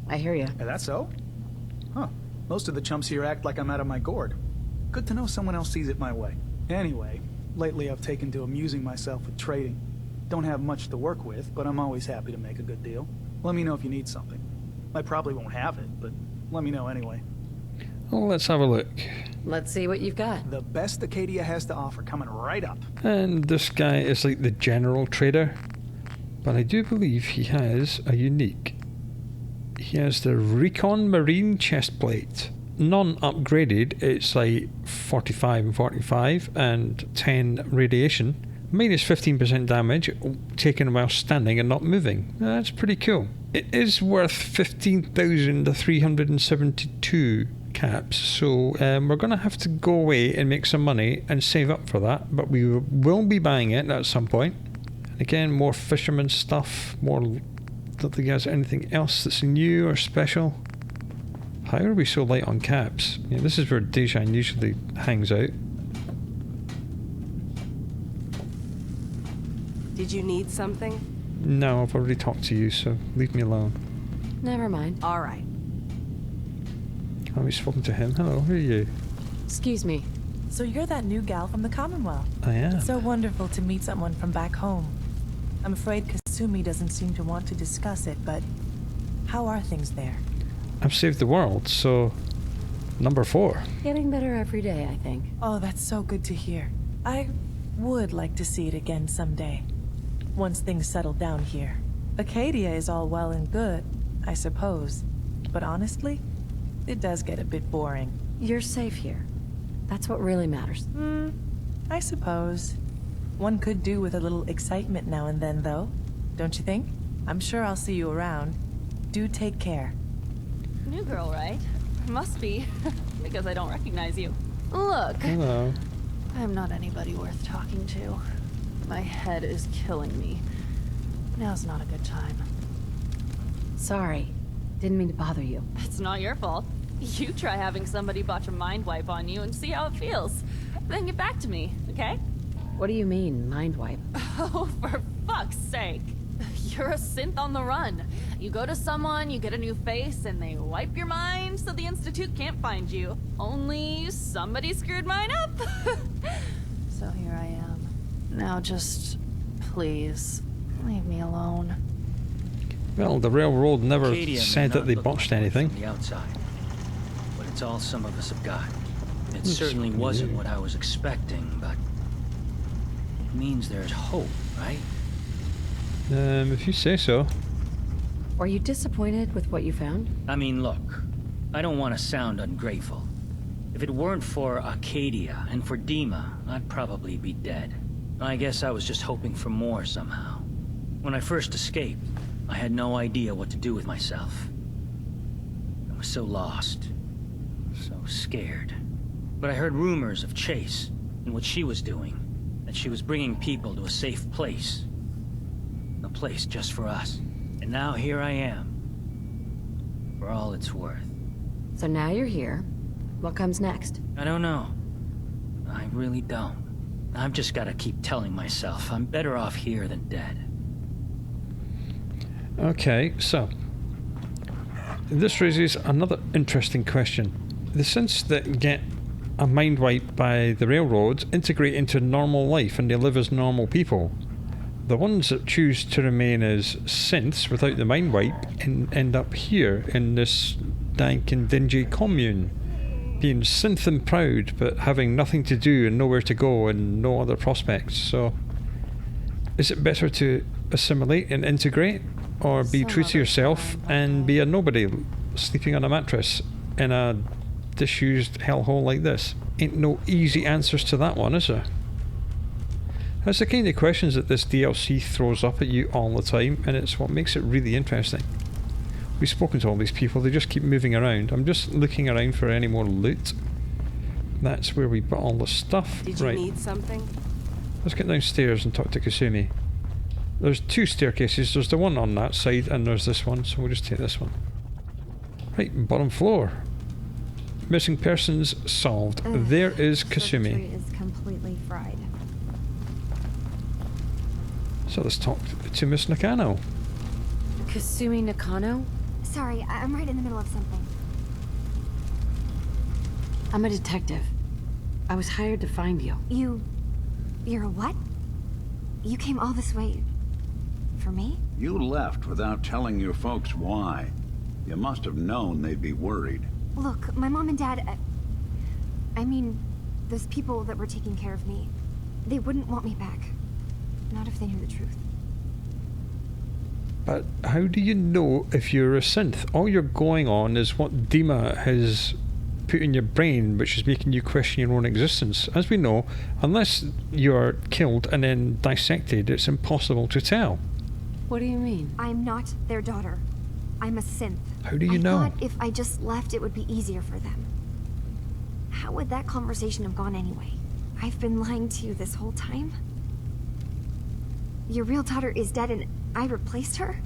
I hear you. Is that so? Huh. Most of the chumps here act like I'm out of my gourd. Good to know someone else sees it my way. Anyway, lately I've taken to amusing myself with trading. Don't have much to work with, but I'm always happy to make a good deal. Let me know if you need something. I probably won't have it, but let me know anyway. Well, let's have a look. Let's see what you've got. The best Acadia has to offer coming right up. And this guy is like the general trader, but I do believe he has a unique. He has the Recon Marine chestplate. Non-upgraded, it's like 45 and 45 and 10 radiation, Minus 15% damage taken while standing and not moving. That's pretty cool. It is worth 15,372 caps, so we're going to have to go away and make some money and save up for that, but we will be buying it at some point. Again, more fisherman stuff, don't think there's anything else that's new or special. How are we so light on caps? Yeah, this is where Dejan usually hangs out. Did you need something? No, I've already talked to you, so leave me alone. Never mind. All right. Oh, we've spoken to him. Hello, who are you? Excuse me. So you're that new gal from the Commonwealth. I am. It's so wonderful to meet someone from back home. I'm afraid Kasumi doesn't seem to want to discuss it, but how are things there? I've saved the world, so number 4. Getting better every day, I think. Oh, that's so good to hear. I would like to see it again someday. Once things settle down here. Acadia is all well and good, I suppose. But honestly, it does get a bit boring. You're safe here. That's what really matters. I suppose. One could do with a little excitement now and then, though. Don't you think? I'm sure I'll see you around. Do take care. New girl, right? Must be, because I don't recognize you. Look, Hello. I'm not anybody worth talking to. My head is killing me. Now's not a good time. Sorry. Didn't mean to bother you. It's not your fault. You try having somebody botch a mind wipe on you and see how it feels. Then get back to me, okay? What do you mean, mind wipe? Oh, for fuck's sake. You're a synth on the run. You go to someone, you get a new face, and they wipe your mind so the Institute can't find you. Only somebody screwed mine up. So here I am. Now just, please, leave me alone. Well, the railroad never Acadia may said that not they look botched like it anything. from the outside, but it's all some of us have got. It It's certainly wasn't weird. what I was expecting, but it means there's hope, right? If you say so. Were you disappointed with what you found? I mean, look, I don't want to sound ungrateful. If it weren't for Acadia and for DiMA, I'd probably be dead. I guess I was just hoping for more somehow. When I first escaped, I had no idea what to do with myself. I was so lost, so scared. But I heard rumors of Chase and what she was doing, that she was bringing people to a safe place. A place just for us. And now here I am. For all it's worth. So now you're here. What comes next? I don't know. I really don't. I've just got to keep telling myself I'm better off here than dead. Okay, so this raises another interesting question. The synths that get a mind wipe by the railroads integrate into normal life and they live as normal people. The ones that choose to remain as synths without the mind wipe and end up here in this dank and dingy commune, being synth and proud but having nothing to do and nowhere to go and no other prospects. So is it better to assimilate and integrate, or be true to yourself and be a nobody sleeping on a mattress in a disused hellhole like this? Ain't no easy answers to that one, is there? That's the kind of questions that this DLC throws up at you all the time, and it's what makes it really interesting. We've spoken to all these people, they just keep moving around. I'm just looking around for any more loot. That's where we put all the stuff. Did you right. need something? Let's get downstairs and talk to Kasumi. There's 2 staircases. There's the one on that side and there's this one, so we'll just take this one. Right, bottom floor. Missing persons solved. There is Kasumi. Circuitry is completely fried. So let's talk to Miss Nakano. Kasumi Nakano? Sorry, I'm right in the middle of something. I'm a detective. I was hired to find you. You're a what? You came all this way... for me? You left without telling your folks why. You must have known they'd be worried. Look, my mom and dad... I mean, those people that were taking care of me, they wouldn't want me back. Not if they knew the truth. But how do you know if you're a synth? All you're going on is what DiMA has put in your brain which is making you question your own existence? As we know, unless you are killed and then dissected, it's impossible to tell. What do you mean? I'm not their daughter. I'm a synth. How do you know? I thought if I just left, it would be easier for them. How would that conversation have gone anyway? I've been lying to you this whole time? Your real daughter is dead and I replaced her?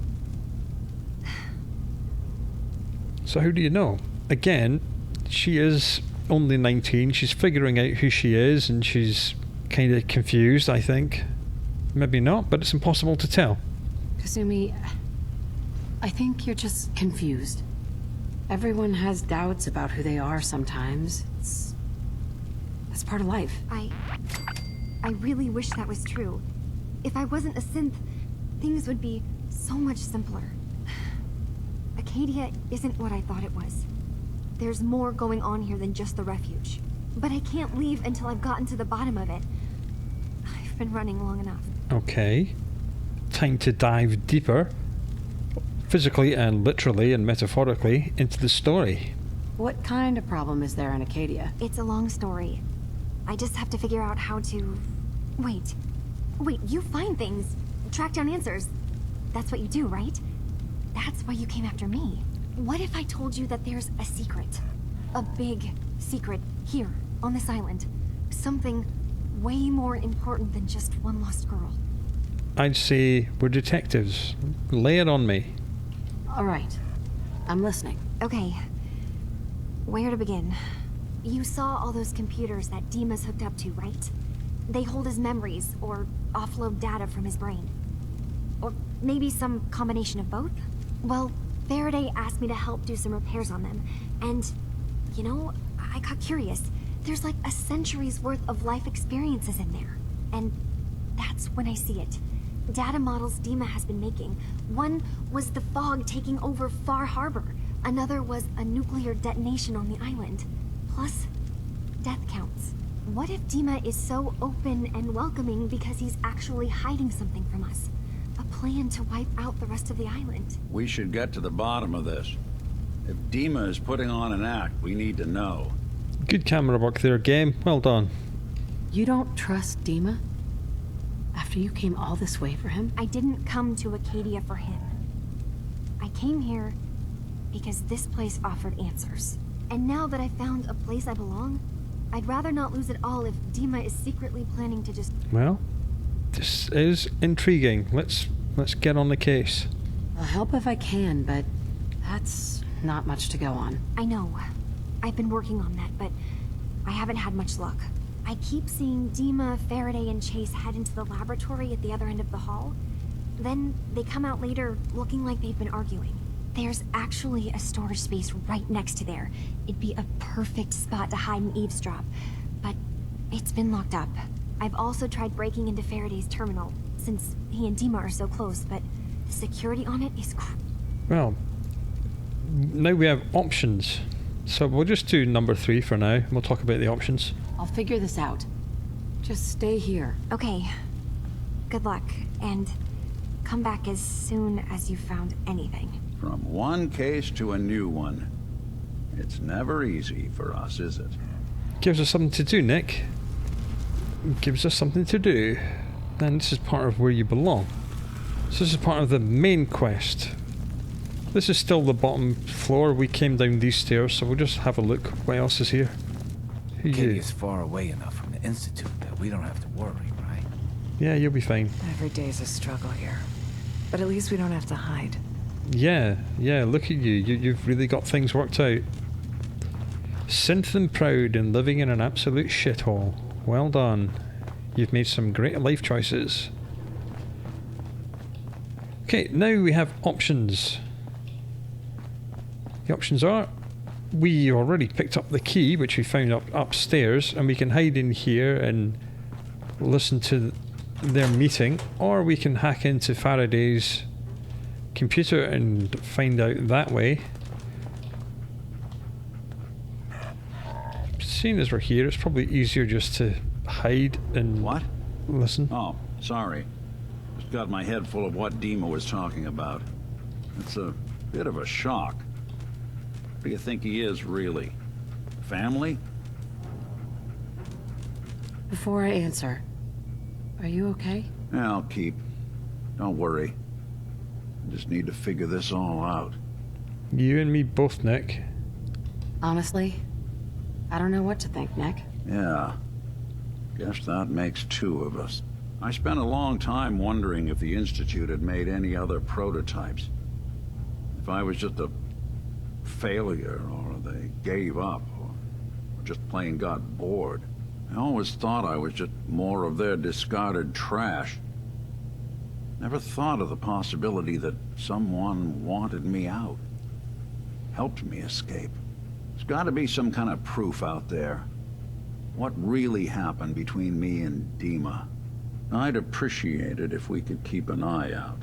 So how do you know? Again, she is only 19. She's figuring out who she is and she's kind of confused, I think. Maybe not, but it's impossible to tell. Kasumi, I think you're just confused. Everyone has doubts about who they are sometimes. That's part of life. I really wish that was true. If I wasn't a synth, things would be so much simpler. Acadia isn't what I thought it was. There's more going on here than just the refuge. But I can't leave until I've gotten to the bottom of it. I've been running long enough. Okay. Time to dive deeper, physically and literally and metaphorically, into the story. What kind of problem is there in Acadia? It's a long story. I just have to figure out how to... Wait, you find things, track down answers. That's what you do, right? That's why you came after me. What if I told you that there's a secret? A big secret here, on this island. Something way more important than just one lost girl. I'd say we're detectives. Lay it on me. All right. I'm listening. Okay. Where to begin? You saw all those computers that DiMA's hooked up to, right? They hold his memories, or offload data from his brain. Or maybe some combination of both? Well, Faraday asked me to help do some repairs on them, and, you know, I got curious. There's like a century's worth of life experiences in there, and that's when I see it. Data models DiMA has been making. One was the fog taking over Far Harbor. Another was a nuclear detonation on the island. Plus, death counts. What if DiMA is so open and welcoming because he's actually hiding something from us? A plan to wipe out the rest of the island. We should get to the bottom of this. If DiMA is putting on an act, we need to know. Good camera work there, game. Well done. You don't trust DiMA? After you came all this way for him? I didn't come to Acadia for him. I came here because this place offered answers. And now that I found a place I belong, I'd rather not lose it all if DiMA is secretly planning to just... Well, this is intriguing. Let's get on the case. I'll help if I can, but that's not much to go on. I know. I've been working on that, but I haven't had much luck. I keep seeing DiMA, Faraday, and Chase head into the laboratory at the other end of the hall. Then they come out later looking like they've been arguing. There's actually a storage space right next to there. It'd be a perfect spot to hide and eavesdrop, but it's been locked up. I've also tried breaking into Faraday's terminal, since he and DiMA are so close, but the security on it is Well, now we have options. So we'll just do number 3 for now, and we'll talk about the options. I'll figure this out. Just stay here. Okay. Good luck, and come back as soon as you've found anything. From one case to a new one. It's never easy for us, is it? Gives us something to do, Nick. Gives us something to do. And this is part of where you belong. So this is part of the main quest. This is still the bottom floor. We came down these stairs, so we'll just have a look. What else is here? Who Kitty you? is far away enough from the Institute that we don't have to worry, right? Yeah, you'll be fine. Every day's a struggle here. But at least we don't have to hide. Yeah, look at you. You've really got things worked out. Synth and proud and living in an absolute shithole. Well done. You've made some great life choices. Okay, now we have options. The options are, we already picked up the key, which we found upstairs, and we can hide in here and listen to their meeting, or we can hack into Faraday's computer and find out that way. Seeing as we're here, it's probably easier just to hide and listen. Oh, sorry. Just got my head full of what DiMA was talking about. It's a bit of a shock. What do you think he is, really? A Family? Before I answer, are you okay? Yeah, I'll keep. Don't worry. I just need to figure this all out. You and me both, Nick. Honestly, I don't know what to think, Nick. Yeah. Guess that makes two of us. I spent a long time wondering if the Institute had made any other prototypes. If I was just a failure, or they gave up, or just plain got bored. I always thought I was just more of their discarded trash. Never thought of the possibility that someone wanted me out. Helped me escape. There's gotta be some kind of proof out there. What really happened between me and DiMA? I'd appreciate it if we could keep an eye out.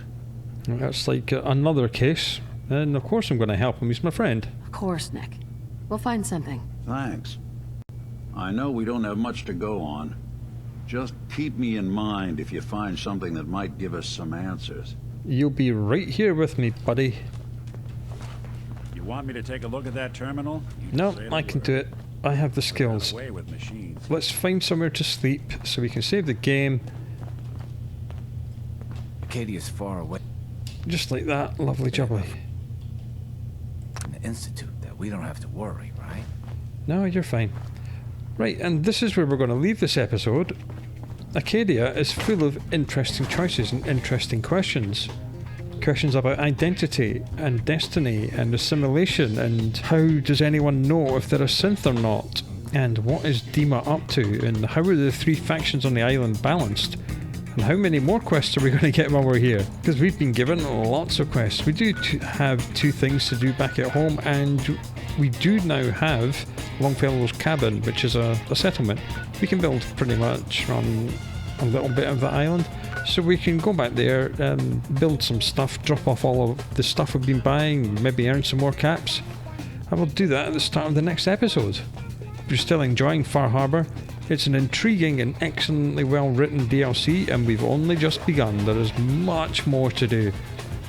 That's like another case. And of course I'm going to help him. He's my friend. Of course, Nick. We'll find something. Thanks. I know we don't have much to go on. Just keep me in mind if you find something that might give us some answers. You'll be right here with me, buddy. You want me to take a look at that terminal? No, I can do it. I have the skills. Away with machines. Let's find somewhere to sleep so we can save the game. Acadia's far away. Just like that. Lovely jubbly. From the Institute that we don't have to worry, right? No, you're fine. Right, and this is where we're going to leave this episode. Acadia is full of interesting choices and interesting questions. Questions about identity and destiny and assimilation and how does anyone know if they're a synth or not? And what is DiMA up to? And how are the three factions on the island balanced? And how many more quests are we going to get while we're here? Because we've been given lots of quests. We do have 2 things to do back at home, and we do now have Longfellow's cabin, which is a settlement. We can build pretty much on a little bit of the island. So we can go back there, build some stuff, drop off all of the stuff we've been buying, maybe earn some more caps. I will do that at the start of the next episode. If you're still enjoying Far Harbor, it's an intriguing and excellently well written DLC, and we've only just begun. There is much more to do.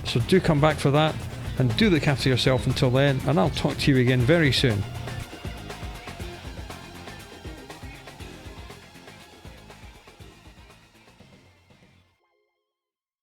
So do come back for that, and do look after yourself until then, and I'll talk to you again very soon.